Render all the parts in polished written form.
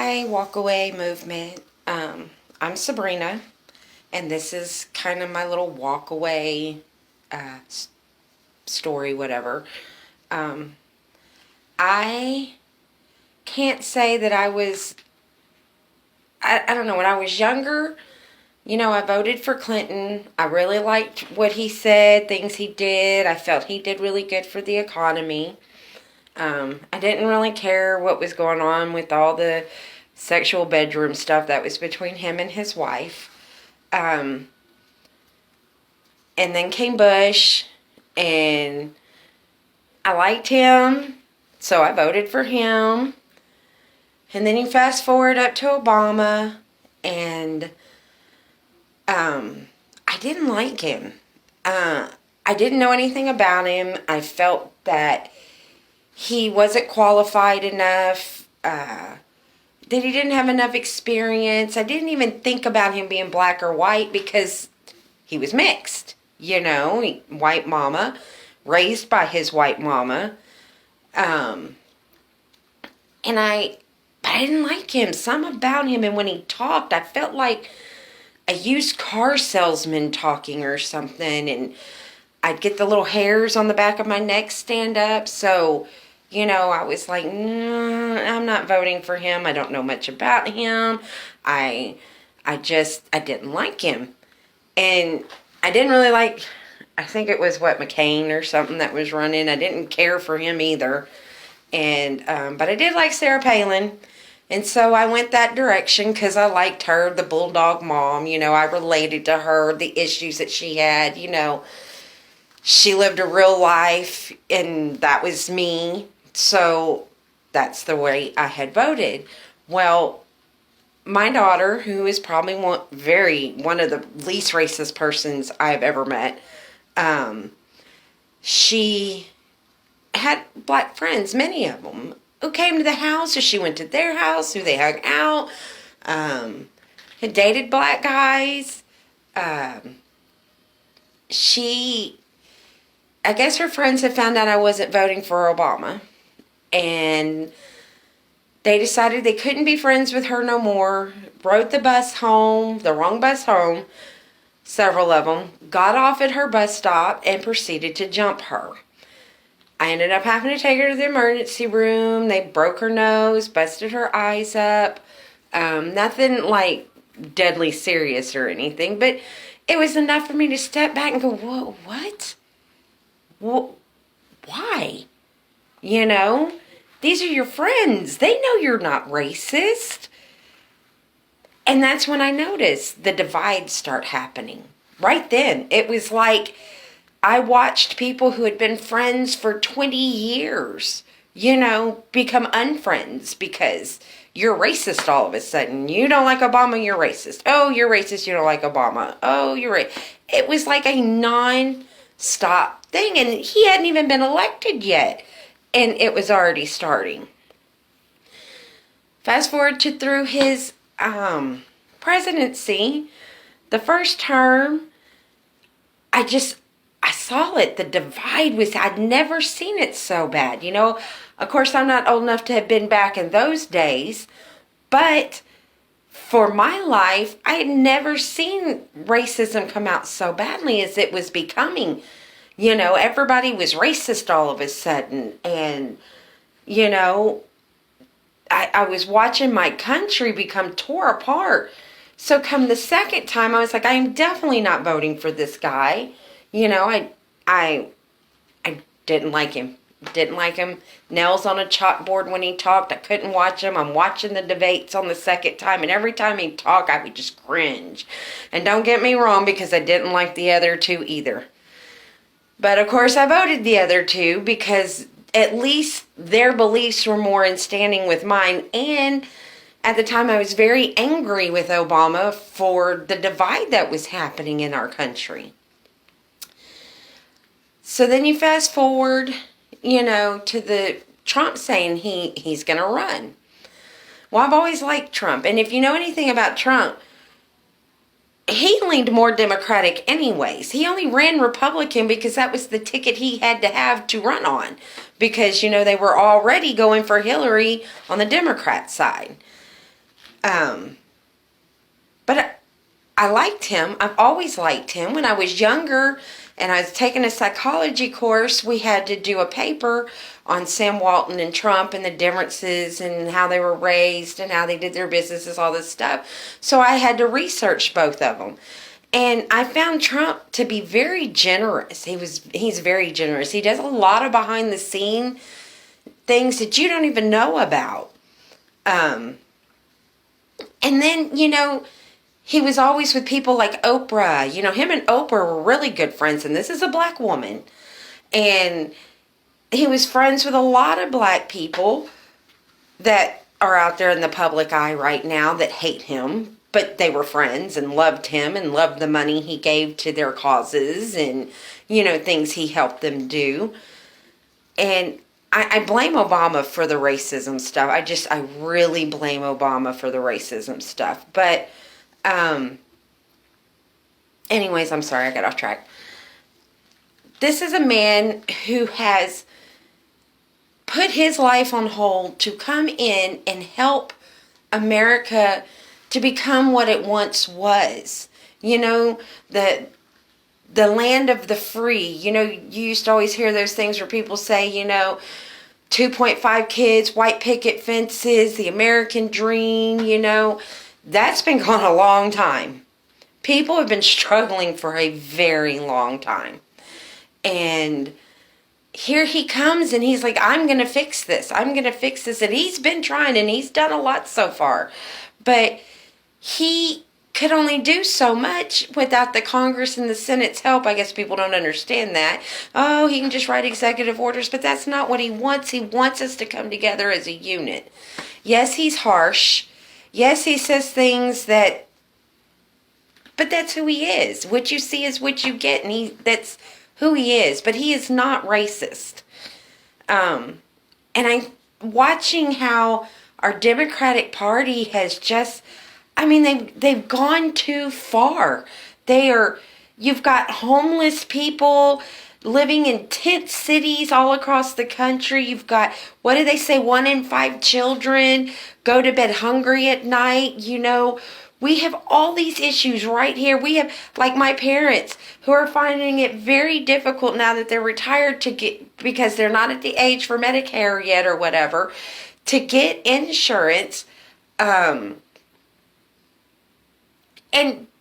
Hi, Walkaway movement. I'm Sabrina, and this is kind of my little walkaway story, whatever. Um, I can't say that I don't know, when I was younger, I voted for Clinton. I really liked what he said, things he did. I felt he did really good for the economy. I didn't really care what was going on with all the sexual bedroom stuff that was between him and his wife. Um, and then came Bush, and I liked him, so I voted for him. And then you fast forward up to Obama, and I didn't like him. I didn't know anything about him. I felt that he wasn't qualified enough, that he didn't have enough experience. I didn't even think about him being black or white because he was mixed, white mama, raised by his white mama. But I didn't like him. Something about him, and when he talked, I felt like a used car salesman talking or something, and I'd get the little hairs on the back of my neck stand up, so I was like, I'm not voting for him. I don't know much about him. I didn't like him. And I didn't really like, I think it was McCain or something that was running. I didn't care for him either. And, but I did like Sarah Palin. And so I went that direction because I liked her, the bulldog mom. I related to her, the issues that she had, She lived a real life, and that was me. So that's the way I had voted. Well, my daughter, who is probably one of the least racist persons I've ever met, she had black friends, many of them, who came to the house, or she went to their house, who they hung out, had dated black guys. I guess her friends had found out I wasn't voting for Obama, and they decided they couldn't be friends with her no more, rode the bus home, the wrong bus home, several of them, got off at her bus stop and proceeded to jump her. I ended up having to take her to the emergency room. They broke her nose, busted her eyes up. Nothing like deadly serious or anything, but it was enough for me to step back and go, whoa, what? Well, why? These are your friends. They know you're not racist. And that's when I noticed the divide start happening. Right then. It was like I watched people who had been friends for 20 years, become unfriends because you're racist all of a sudden. You don't like Obama, you're racist. Oh, you're racist, you don't like Obama. Oh, you're right. It was like a non-stop thing, and he hadn't even been elected yet, and it was already starting. Fast forward to through his presidency, the first term, I saw it. The divide I'd never seen it so bad. Of course, I'm not old enough to have been back in those days, but for my life, I had never seen racism come out so badly as it was becoming. Everybody was racist all of a sudden. And, I was watching my country become tore apart. So come the second time, I was like, I am definitely not voting for this guy. I didn't like him. Didn't like him. Nails on a chalkboard when he talked. I couldn't watch him. I'm watching the debates on the second time, and every time he'd talk, I would just cringe. And don't get me wrong, because I didn't like the other two either. But of course I voted the other two because at least their beliefs were more in standing with mine. And at the time I was very angry with Obama for the divide that was happening in our country. So then you fast forward, to the Trump saying he's going to run. Well, I've always liked Trump. And if you know anything about Trump, he leaned more Democratic anyways. He only ran Republican because that was the ticket he had to have to run on. Because, they were already going for Hillary on the Democrat side. Um, but I liked him. I've always liked him. When I was younger and I was taking a psychology course, we had to do a paper on Sam Walton and Trump and the differences and how they were raised and how they did their businesses, all this stuff. So I had to research both of them. And I found Trump to be very generous. He's very generous. He does a lot of behind the scene things that you don't even know about. And then, he was always with people like Oprah. Him and Oprah were really good friends, and this is a black woman. And he was friends with a lot of black people that are out there in the public eye right now that hate him, but they were friends and loved him and loved the money he gave to their causes and, things he helped them do. And I blame Obama for the racism stuff. I really blame Obama for the racism stuff. But, anyways, I'm sorry, I got off track. This is a man who has put his life on hold to come in and help America to become what it once was. The land of the free. You used to always hear those things where people say, 2.5 kids, white picket fences, the American dream, that's been gone a long time. People have been struggling for a very long time. And here he comes and he's like, I'm going to fix this. I'm going to fix this. And he's been trying and he's done a lot so far. But he could only do so much without the Congress and the Senate's help. I guess people don't understand that. Oh, he can just write executive orders, but that's not what he wants. He wants us to come together as a unit. Yes, he's harsh. Yes, he says things but that's who he is. What you see is what you get, and that's who he is. But he is not racist. And I'm watching how our Democratic Party has just, they've gone too far. You've got homeless people living in tent cities all across the country. You've got, what do they say, 1 in 5 children go to bed hungry at night. We have all these issues right here. We have, like my parents, who are finding it very difficult now that they're retired because they're not at the age for Medicare yet or whatever, to get insurance. And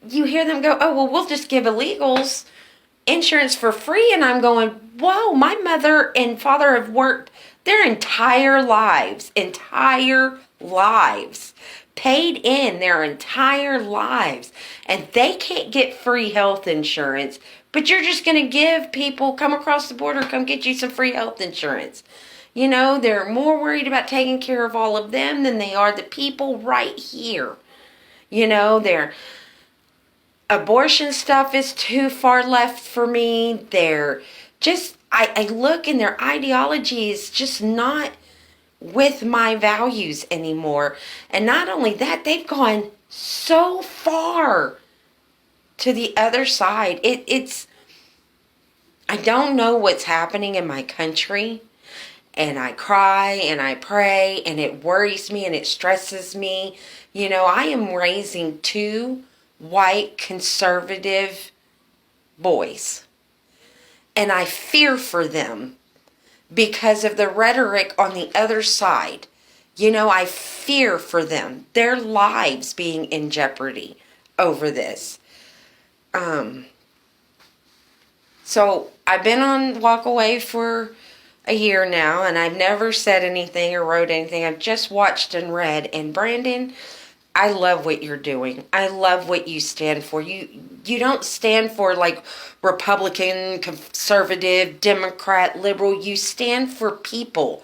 you hear them go, oh, well, we'll just give illegals insurance for free. And I'm going, whoa, my mother and father have worked their entire lives, paid in their entire lives. And they can't get free health insurance. But you're just going to give people, come across the border, come get you some free health insurance. They're more worried about taking care of all of them than they are the people right here. Their abortion stuff is too far left for me. They're just, I look and their ideology is just not with my values anymore. And not only that, they've gone so far to the other side. I don't know what's happening in my country. And I cry and I pray and it worries me and it stresses me. I am raising 2 white conservative boys. And I fear for them because of the rhetoric on the other side. I fear for them. Their lives being in jeopardy over this. So I've been on Walkaway for a year now, and I've never said anything or wrote anything. I've just watched and read. And Brandon, I love what you're doing. I love what you stand for. You don't stand for like Republican, conservative, Democrat, liberal. You stand for people,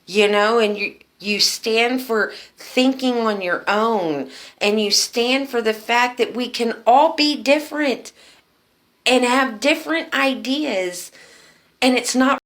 and you stand for thinking on your own, and you stand for the fact that we can all be different and have different ideas, and it's not